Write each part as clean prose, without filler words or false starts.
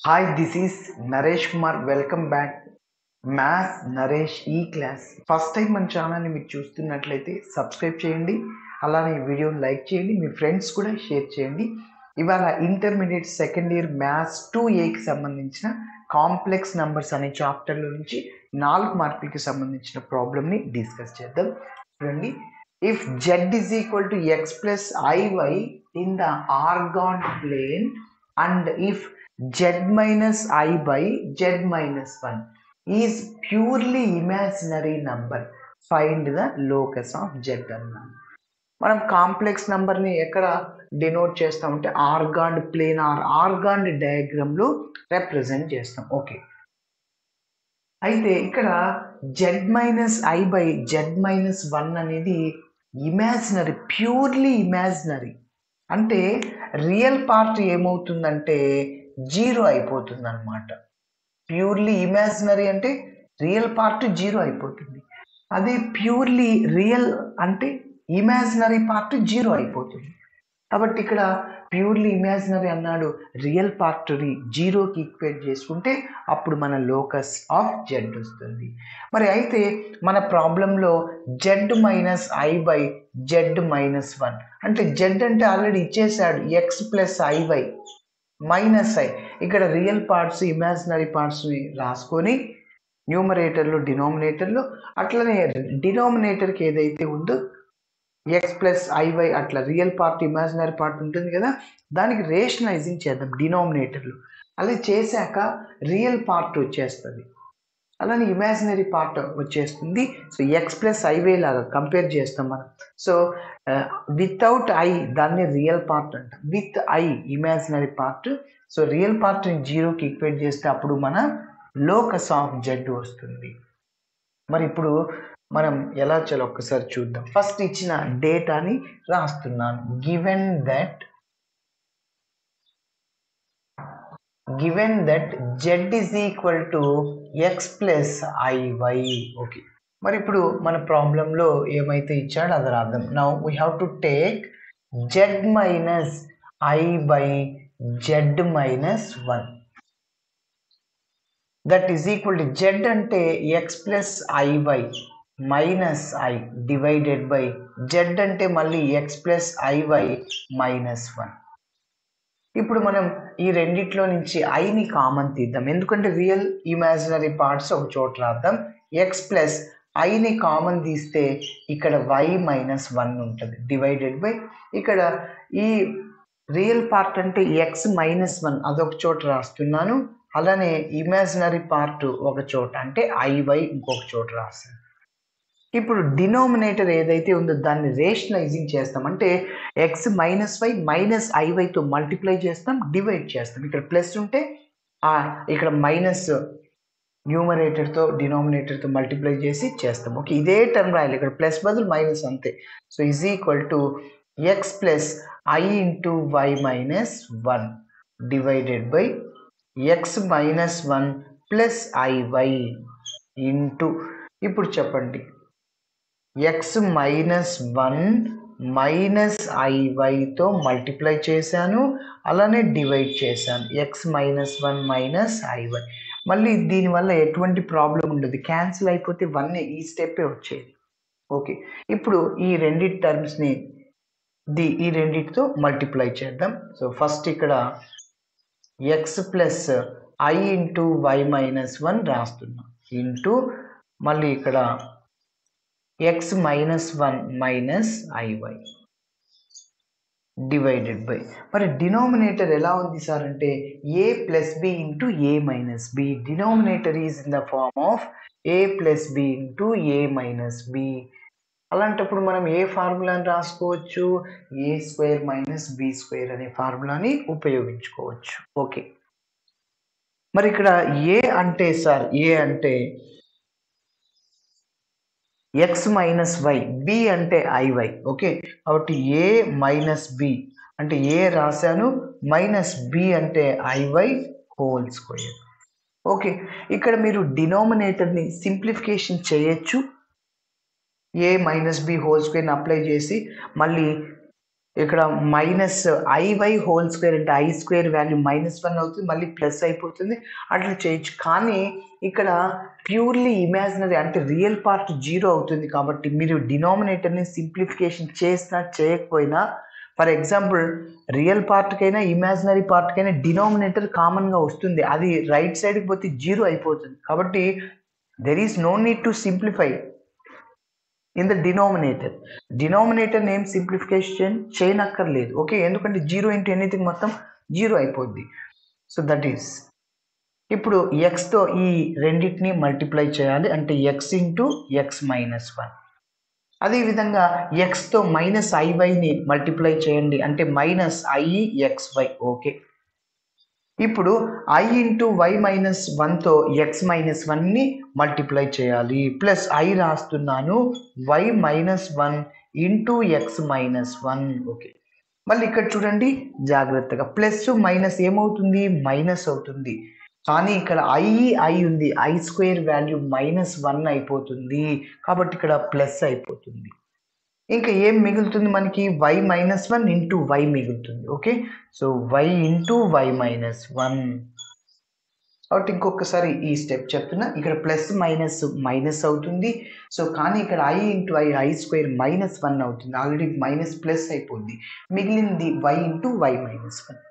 Hi, this is Naresh Kumar. Welcome back. Maths Naresh ఈ class. First time మన ఛానల్ని మీరు చూస్తున్నట్లయితే సబ్స్క్రైబ్ చేయండి, అలానే ఈ వీడియోని లైక్ చేయండి, మీ ఫ్రెండ్స్ కూడా షేర్ చేయండి. ఇవాళ ఇంటర్మీడియట్ సెకండ్ ఇయర్ మ్యాథ్స్ 2Aకి సంబంధించిన కాంప్లెక్స్ నంబర్స్ అనే చాప్టర్లో నుంచి 4 మార్కులకి సంబంధించిన ప్రాబ్లమ్ని డిస్కస్ చేద్దాం. చూడండి, if z is equal to x plus iy in the argon plane and if z minus I by z minus 1 is purely imaginary number, find the locus of z అన్నాను. మనం కాంప్లెక్స్ నెంబర్ని ఎక్కడ denote చేస్తామంటే Argand plane or Argand డయాగ్రామ్లో represent చేస్తాం. Okay, అయితే ఇక్కడ z minus I by z minus 1 అనేది ఇమాజినరీ, ప్యూర్లీ ఇమాజినరీ. అంటే రియల్ పార్ట్ ఏమవుతుందంటే 0 అయిపోతుంది అనమాట. ప్యూర్లీ ఇమాజినరీ అంటే రియల్ పార్ట్ 0 అయిపోతుంది. అదే ప్యూర్లీ రియల్ అంటే ఇమాజినరీ పార్ట్ 0 అయిపోతుంది. కాబట్టి ఇక్కడ ప్యూర్లీ ఇమాజినరీ అన్నాడు, రియల్ పార్ట్ని 0కి ఈక్వేట్ చేసుకుంటే అప్పుడు మన లోకస్ ఆఫ్ జెడ్ వస్తుంది. మరి అయితే మన ప్రాబ్లంలో Z minus I by Z minus 1 అంటే జెడ్ అంటే ఆల్రెడీ ఇచ్చేసాడు, X plus I Y minus I. ఇక్కడ రియల్ పార్ట్స్ ఇమాజినరీ పార్ట్స్ని రాసుకొని న్యూమరేటర్లో డినామినేటర్లో, అట్లనే డినామినేటర్కి ఏదైతే ఉందో ఎక్స్ ప్లస్ ఐవై అట్లా రియల్ పార్ట్ ఇమాజినరీ పార్ట్ ఉంటుంది కదా, దానికి రేషనలైజింగ్ చేద్దాం డినామినేటర్లో. అలా చేశాక రియల్ పార్ట్ వచ్చేస్తుంది, అలానే ఇమాజినరీ పార్ట్ వచ్చేస్తుంది. సో ఎక్స్ ప్లస్ ఐవై లాగా కంపేర్ చేస్తాం మనం. సో వితౌట్ ఐ దాన్ని రియల్ పార్ట్ అంటాం, with I imaginary part. So real పార్ట్ని 0కి ఈక్వేట్ చేస్తే అప్పుడు మన లోకస్ ఆఫ్ జెడ్ వస్తుంది. మరి ఇప్పుడు మనం ఎలా చేయాలో ఒక్కసారి చూద్దాం. ఫస్ట్ ఇచ్చిన డేటాని రాస్తున్నాను. Given that z is equal to x plus iy. Okay, మరి ఇప్పుడు మన ప్రాబ్లంలో ఏమైతే ఇచ్చాడో అది రాద్దాం. Now we have to take z minus I by z minus 1 that is equal to z అంటే x plus I Y minus I divided by z అంటే మళ్ళీ x ప్లస్ ఐవై మైనస్ 1. ఇప్పుడు మనం ఈ రెండిట్లో నుంచి ఐని కామన్ తీద్దాం, ఎందుకంటే రియల్ ఇమాజినరీ పార్ట్స్ ఒక చోట రాద్దాం. ఎక్స్ ప్లస్ ఐని కామన్ తీస్తే ఇక్కడ y మైనస్ 1 ఉంటుంది డివైడెడ్ బై, ఇక్కడ ఈ రియల్ పార్ట్ అంటే x మైనస్ 1 అదొక చోట రాస్తున్నాను, అలానే ఇమాజినరీ పార్ట్ ఒక చోట అంటే ఐవై ఇంకొక చోట రాస్తాను. ఇప్పుడు డినామినేటర్ ఏదైతే ఉందో దాన్ని రేషనలైజింగ్ చేస్తాం, అంటే ఎక్స్ మైనస్ వై మైనస్ ఐవైతో మల్టిప్లై చేస్తాం, డివైడ్ చేస్తాం. ఇక్కడ ప్లస్ ఉంటే ఇక్కడ మైనస్ న్యూమరేటర్తో డినామినేటర్తో మల్టిప్లై చేసి చేస్తాం. ఓకే, ఇదే టర్మ్ రాయాలి, ఇక్కడ ప్లస్ బదులు మైనస్ అంతే. So is equal to X plus I into Y minus 1 divided by X minus 1 plus I Y into, ఇప్పుడు చెప్పండి, ఎక్స్ మైనస్ 1 మైనస్ ఐవైతో మల్టిప్లై చేశాను, అలానే డివైడ్ చేశాను. ఎక్స్ మైనస్ 1 మైనస్ ఐవై, మళ్ళీ దీనివల్ల ఎటువంటి ప్రాబ్లం ఉండదు, క్యాన్సిల్ అయిపోతే 1 ఈ స్టెప్పే వచ్చేది. ఓకే, ఇప్పుడు ఈ రెండింటి టర్మ్స్ని ఈ రెండింటితో మల్టిప్లై చేద్దాం. సో ఫస్ట్ ఇక్కడ X plus I into Y minus 1 రాస్తున్నాం, ఇంటూ మళ్ళీ ఇక్కడ X minus 1 minus I Y divided by, మరి డినామినేటర్ ఎలా ఉంది సార్ అంటే A plus B into A minus B. Denominator is in the form of A plus B into A minus B. అలాంటప్పుడు మనం ఏ ఫార్ములాని రాసుకోవచ్చు, A square minus B square అనే ఫార్ములాని ఉపయోగించుకోవచ్చు. ఓకే, మరి ఇక్కడ ఏ అంటే సార్, ఏ అంటే ఎక్స్ మైనస్ వై, బి అంటే ఐవై. ఓకే, కాబట్టి ఏ మైనస్ బి అంటే ఏ రాశాను, మైనస్ బి అంటే ఐవై హోల్ స్క్వేర్. ఓకే, ఇక్కడ మీరు డినామినేటర్ని సింప్లిఫికేషన్ చేయొచ్చు, ఏ మైనస్ బి హోల్ స్క్వేర్ని అప్లై చేసి మళ్ళీ ఇక్కడ మైనస్ ఐవై హోల్ స్క్వేర్ అంటే ఐ స్క్వేర్ వాల్యూ -1 అవుతుంది, మళ్ళీ ప్లస్ అయిపోతుంది, అట్లా చేయొచ్చు. కానీ ఇక్కడ ప్యూర్లీ ఇమాజినరీ అంటే రియల్ పార్ట్ 0 అవుతుంది కాబట్టి మీరు డినామినేటర్ని సింప్లిఫికేషన్ చేసినా చేయకపోయినా, ఫర్ ఎగ్జాంపుల్ రియల్ పార్ట్కైనా ఇమాజినరీ పార్ట్కైనా డినామినేటర్ కామన్గా వస్తుంది, అది రైట్ సైడ్కి పోతే 0 అయిపోతుంది. కాబట్టి there is no need to simplify in the denominator name simplification చేయనక్కర్లేదు. ఓకే, ఎందుకంటే 0 ఇంటూ ఎనీథింగ్ మొత్తం 0 అయిపోద్ది. సో దట్ ఈస్ ఇప్పుడు ఎక్స్తో ఈ రెండింటిని మల్టిప్లై చేయాలి, అంటే ఎక్స్ ఇంటూ ఎక్స్ -1. అదేవిధంగా ఎక్స్తో -iy మల్టిప్లై చేయండి, అంటే -iXy. ఓకే, ఇప్పుడు I ఇంటూ y -1తో x -1ని మల్టిప్లై చేయాలి, ప్లస్ I రాస్తున్నాను y -1 ఇంటూ x -1. ఓకే, మళ్ళీ ఇక్కడ చూడండి జాగ్రత్తగా, ప్లస్ మైనస్ ఏమవుతుంది, మైనస్ అవుతుంది. కానీ ఇక్కడ I ఉంది, I స్క్వేర్ వాల్యూ -1 అయిపోతుంది, కాబట్టి ఇక్కడ ప్లస్ అయిపోతుంది. ఇంకా ఏం మిగులుతుంది మనకి, y -1 ఇంటూ y మిగులుతుంది. Okay, so y into y -1. కాబట్టి ఇంకొకసారి ఈ స్టెప్ చెప్తున్నా, ఇక్కడ ప్లస్ మైనస్ మైనస్ అవుతుంది. సో కానీ ఇక్కడ I ఇంటూ I స్క్వేర్ -1 అవుతుంది, ఆల్రెడీ మైనస్ ప్లస్ అయిపోద్ది, మిగిలింది y ఇంటూ y -1.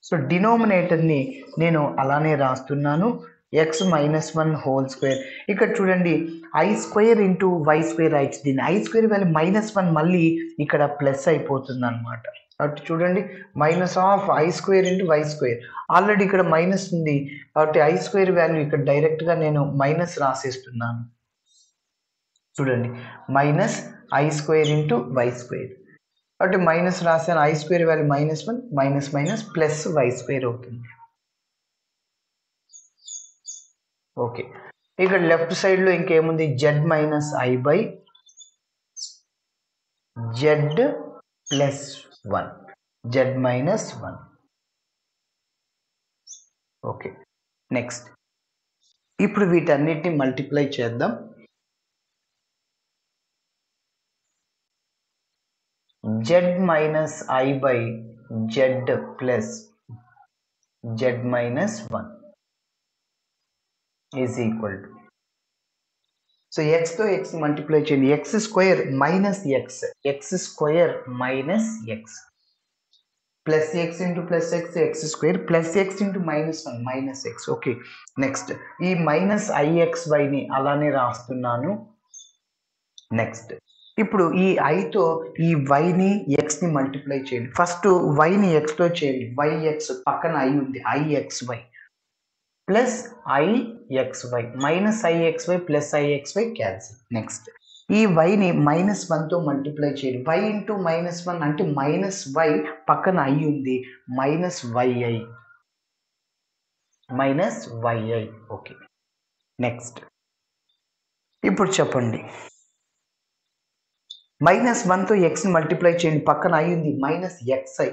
సో డినామినేటర్ని నేను అలానే రాస్తున్నాను, x -1 హోల్ స్క్వేర్. ఇక్కడ చూడండి I square into y square అయితే దీన్ని I స్క్వేర్ వాల్యూ -1 మళ్ళీ ఇక్కడ ప్లస్ అయిపోతుంది అనమాట. కాబట్టి చూడండి -I square into y square, already ఇక్కడ మైనస్ ఉంది కాబట్టి I స్క్వేర్ వాల్యూ ఇక్కడ డైరెక్ట్గా నేను మైనస్ రాసేస్తున్నాను. చూడండి -I square into y square, కాబట్టి మైనస్ రాసాను, I square value -1 minus minus plus y square అవుతుంది. ఓకే, ఇక్కడ లెఫ్ట్ సైడ్లో ఇంకేముంది, z -i by z plus 1, z -1. Okay, next ఇప్పుడు వీటన్నిటిని మల్టిప్లై చేద్దాం. z -i by z plus z -1 is equal to, so ఎక్స్తో ఎక్స్ మల్టిప్లై చేయండి, X square minus X square minus X plus X into plus X square plus X into -1 minus X. Okay, next ఈ -ixyని అలానే రాస్తున్నాను. Next ఇప్పుడు ఈ ఐతో ఈ వైని ఎక్స్ని multiply చేయండి. First వైని ఎక్స్తో చేయండి, yx పక్కన I ఉంది, ixy plus ixy -ixy plus ixy cancel. Next ఈ వైని -1తో మల్టిప్లై చేయండి, y ఇంటూ -1 అంటే -y పక్కన I ఉంది, -yi. ఓకే, నెక్స్ట్ ఇప్పుడు చెప్పండి, -1తో ఎక్స్ని మల్టిప్లై చేయండి, పక్కన I ఉంది -xi.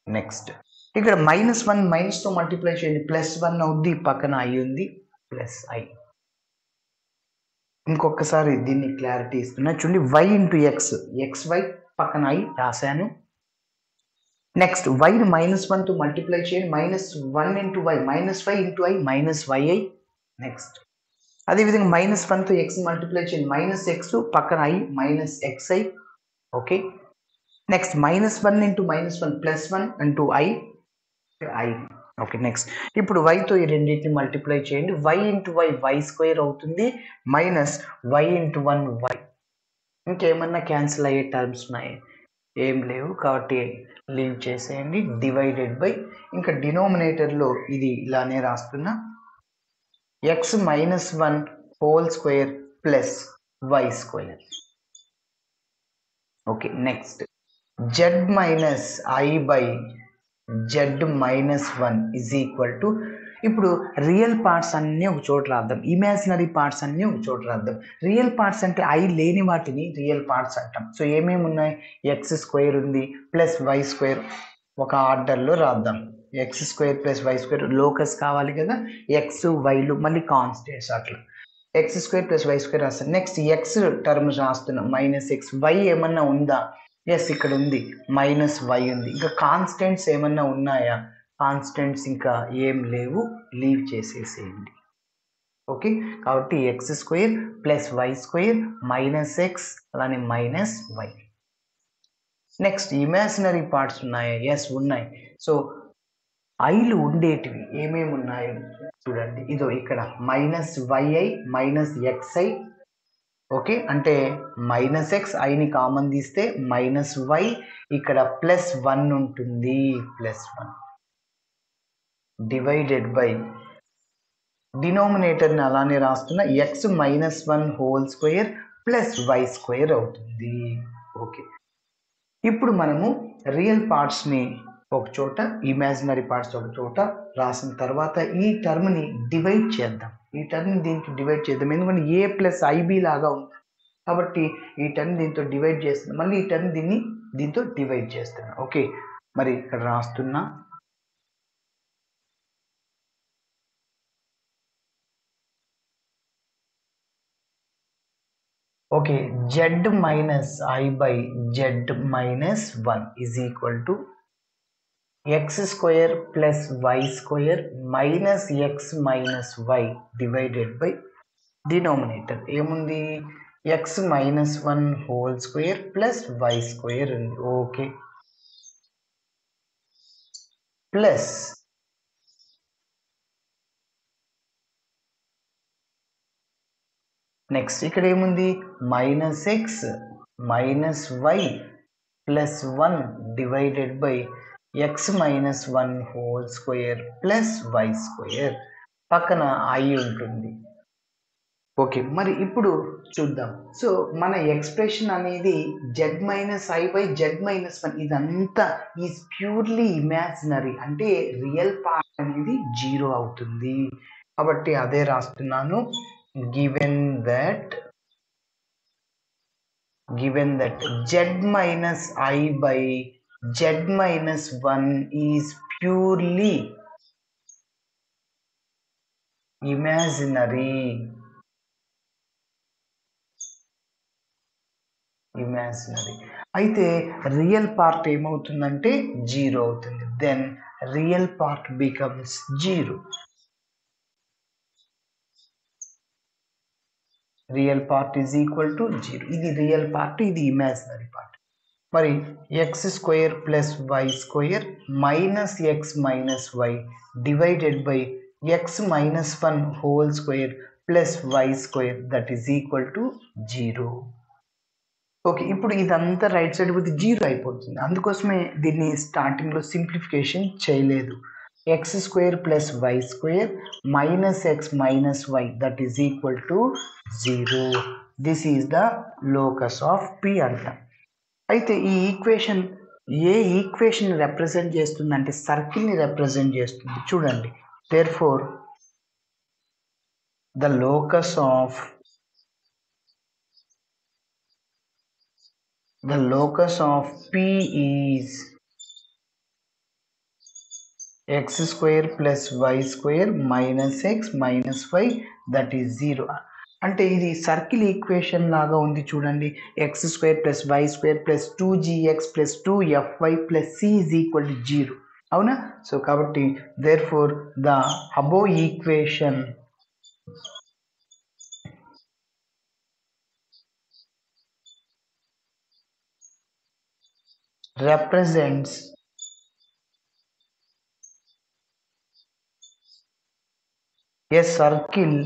నెక్స్ట్ ఇక్కడ -1 మైనస్తో మల్టిప్లై చేయండి, +1 అవుద్ది, పక్కన I ఉంది +i. ఇంకొకసారి దీన్ని క్లారిటీ ఇస్తున్నా చూడండి, y ఇంటూ xy పక్కన I రాశాను. నెక్స్ట్ వైని -1తో మల్టిప్లై చేయండి, -1 into y -y into I -yi. Next అదేవిధంగా -1తో x మల్టిప్లై చేయండి, -x పక్కన I -xi. Okay, next -1 into -1 +1 into I. Okay, next ఇప్పుడు వైతో ఈ రెండింటిని మల్టిప్లై చేయండి, y ఇంటూ y స్క్వేర్ అవుతుంది, -y ఇంటూ 1 y. ఇంకేమన్నా క్యాన్సిల్ అయ్యే టర్మ్స్ ఉన్నాయి, ఏం లేవు, కాబట్టి లీవ్ చేసేయండి. డివైడెడ్ బై, ఇంకా డినోమినేటర్లో ఇది ఇలానే రాస్తున్నా, x -1 whole square plus y square. Okay, next z -i by z -1 is equal to, ఇప్పుడు రియల్ పార్ట్స్ అన్నీ ఒక చోట రాద్దాం, ఇమాజినరీ పార్ట్స్ అన్నీ ఒక చోట రాద్దాం. రియల్ పార్ట్స్ అంటే I లేని వాటిని రియల్ పార్ట్స్ అంటాం. సో ఏమేమి ఉన్నాయి, x స్క్వేర్ ఉంది ప్లస్ y స్క్వేర్, ఒక ఆర్డర్లో రాద్దాం, x² + y² లోకస్ కావాలి కదా, x yలు మళ్ళీ కాన్స్టెంట్స్, అట్లా X square plus Y square రాస్తాను. నెక్స్ట్ ఎక్స్ టర్మ్స్ రాస్తున్నాం మైనస్ ఎక్స్. వై ఏమన్నా ఉందా? ఎస్, ఇక్కడ ఉంది, మైనస్ వై ఉంది. ఇంకా కాన్స్టెంట్స్ ఏమన్నా ఉన్నాయా? కాన్స్టెంట్స్ ఇంకా ఏం లేవు, లీవ్ చేసేసేయండి. ఓకే, కాబట్టి X square plus Y square minus X అలానే minus Y. Next imaginary parts ఉన్నాయా? ఎస్, ఉన్నాయి. సో ఐలు ఉండేటివి ఏమేమి ఉన్నాయో చూడండి. ఇదో ఇక్కడ minus Y I minus X I. Okay, అంటే మైనస్ ఎక్స్, ఐని కామన్ తీస్తే మైనస్ వై, ఇక్కడ ప్లస్ 1 ఉంటుంది, ప్లస్ 1 డివైడెడ్ బై డినోమినేటర్ని అలానే రాస్తున్న X minus 1 whole square plus Y square అవుతుంది. ఓకే, ఇప్పుడు మనము రియల్ పార్ట్స్ని ఒక చోట, ఇమాజినరీ పార్ట్స్ ఒక చోట రాసిన తర్వాత ఈ టర్మ్ని డివైడ్ చేద్దాం. ఈ టర్మ్ని దీనికి డివైడ్ చేద్దాం, ఎందుకంటే ఏ ప్లస్ ఐబి లాగా ఉంది కాబట్టి ఈ టర్మ్ దీంతో డివైడ్ చేస్తున్నాం. మళ్ళీ ఈ టర్మ్ దీంతో డివైడ్ చేస్తున్నాం. ఓకే, మరి ఇక్కడ రాస్తున్నా. Okay, Z minus I by Z minus 1 is equal to X square plus Y square minus X minus Y divided by denominator ఏముంది? X minus 1 whole square plus Y square ఉంది. Okay, plus next ఇక్కడ ఏముంది? Minus X minus Y plus 1 divided by X minus 1 whole square plus Y square, పక్కన I ఉంటుంది. Okay, మరి ఇప్పుడు చూద్దాం. So మన ఎక్స్ప్రెషన్ అనేది Z minus I by Z minus 1, ఇదంతా ఈజ్ ప్యూర్లీ ఇమాజినరీ, అంటే రియల్ పార్ట్ అనేది 0 అవుతుంది. కాబట్టి అదే రాస్తున్నాను. Given that z minus I by z minus 1 is purely imaginary. అయితే రియల్ పార్ట్ ఏమవుతుందంటే 0 అవుతుంది. Then real part becomes 0. Real part is equal to 0. ఇది రియల్ పార్ట్, ఇది ఇమాజినరీ పార్ట్. మరి X square plus Y square minus X minus Y divided by X minus 1 whole square plus Y square that is equal to 0. Okay, ఇప్పుడు ఇదంతా right side పోతే 0 అయిపోతుంది. అందుకోసమే దీన్ని స్టార్టింగ్లో సింప్లిఫికేషన్ చేయలేదు. X square plus Y square minus X minus Y that is equal to 0. This is the locus of P అంట. అయితే ఈ ఈక్వేషన్ ఏ ఈక్వేషన్ రిప్రజెంట్ చేస్తుంది అంటే సర్కిల్ని రిప్రజెంట్ చేస్తుంది. చూడండి, therefore the locus of P is x square plus y square minus x minus y that is 0. అంటే ఇది circle equation లాగా ఉంది. చూడండి, X square plus Y square plus 2gx plus 2fy plus c is equal to 0. అవునా? So కాబట్టి therefore the above equation represents a circle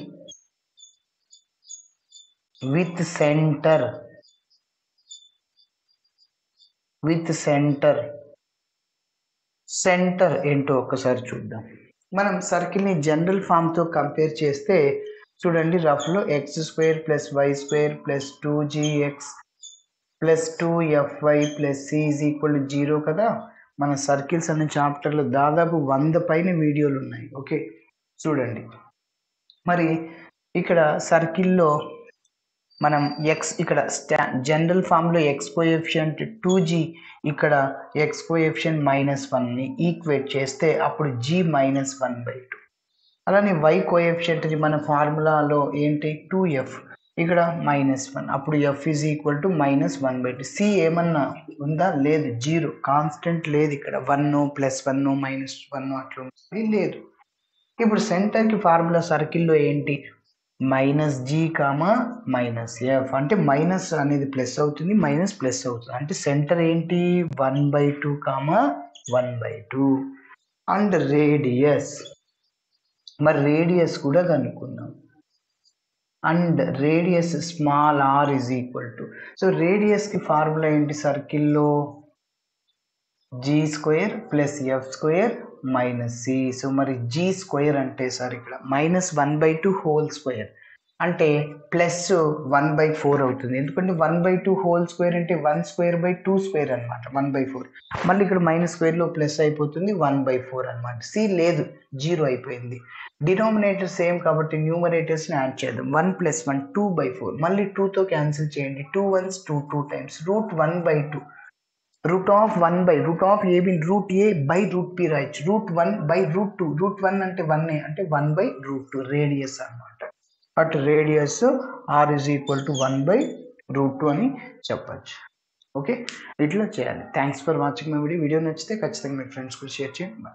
with center ఏంటో ఒకసారి చూద్దాం. మనం సర్కిల్ని జనరల్ ఫామ్తో కంపేర్ చేస్తే చూడండి, రఫ్లో X square plus Y square plus 2gx plus 2fy plus c is equal to 0 కదా. మన సర్కిల్స్ అనే చాప్టర్లో దాదాపు 100 పైన వీడియోలు ఉన్నాయి. ఓకే, చూడండి, మరి ఇక్కడ సర్కిల్లో మనం ఎక్స్, ఇక్కడ జనరల్ ఫామ్లో ఎక్స్ కోఎఫిషియంట్ 2g, ఇక్కడ ఎక్స్ కోఎఫిషియంట్ -1ని ఈక్వేట్ చేస్తే అప్పుడు g -1/2. అలానే y కోఎఫిషియంట్ మన ఫార్ములాలో ఏంటి 2f, ఇక్కడ -1, అప్పుడు f is equal to -1/2. C ఏమన్నా ఉందా? లేదు, జీరో, కాన్స్టెంట్ లేదు ఇక్కడ. 1 +1 -1 అట్లా ఉంటుంది, లేదు. ఇప్పుడు సెంటర్కి ఫార్ములా సర్కిల్లో ఏంటి? -g, అంటే మైనస్ అనేది ప్లస్ అవుతుంది, మైనస్ ప్లస్ అవుతుంది, అంటే సెంటర్ ఏంటి? 1/2, 1/2. అండ్ రేడియస్, మరి రేడియస్ కూడా కనుక్కుందాం. And radius small r is equal to, so రేడియస్కి ఫార్ములా ఏంటి సర్కిల్లో? g² + f² - c. సో మరి g² అంటే సార్ ఇక్కడ -1/2 హోల్ స్క్వేర్ అంటే +1/4 అవుతుంది. ఎందుకంటే 1/2 హోల్ స్క్వేర్ అంటే 1/2/2² అనమాట, 1/4. మళ్ళీ ఇక్కడ -² ప్లస్ అయిపోతుంది, 1/4 అనమాట. సి లేదు, జీరో అయిపోయింది. డినామినేటర్ సేమ్ కాబట్టి న్యూమరేటర్స్ని యాడ్ చేద్దాం. 1 + 1 2/4, మళ్ళీ 2తో క్యాన్సిల్ చేయండి. 2 1s 2, 2 times √1/2. Root of √a/√b రాయొచ్చు. √1/√2, √1 అంటే 1 అంటే 1/√2 రేడియస్ అనమాట. But radius r is equal to 1/√2 అని చెప్పచ్చు. ఓకే, ఇట్లా చేయాలి. Thanks for watching my video. Video నచ్చితే ఖచ్చితంగా మీ ఫ్రెండ్స్ కూడా షేర్ చేయండి.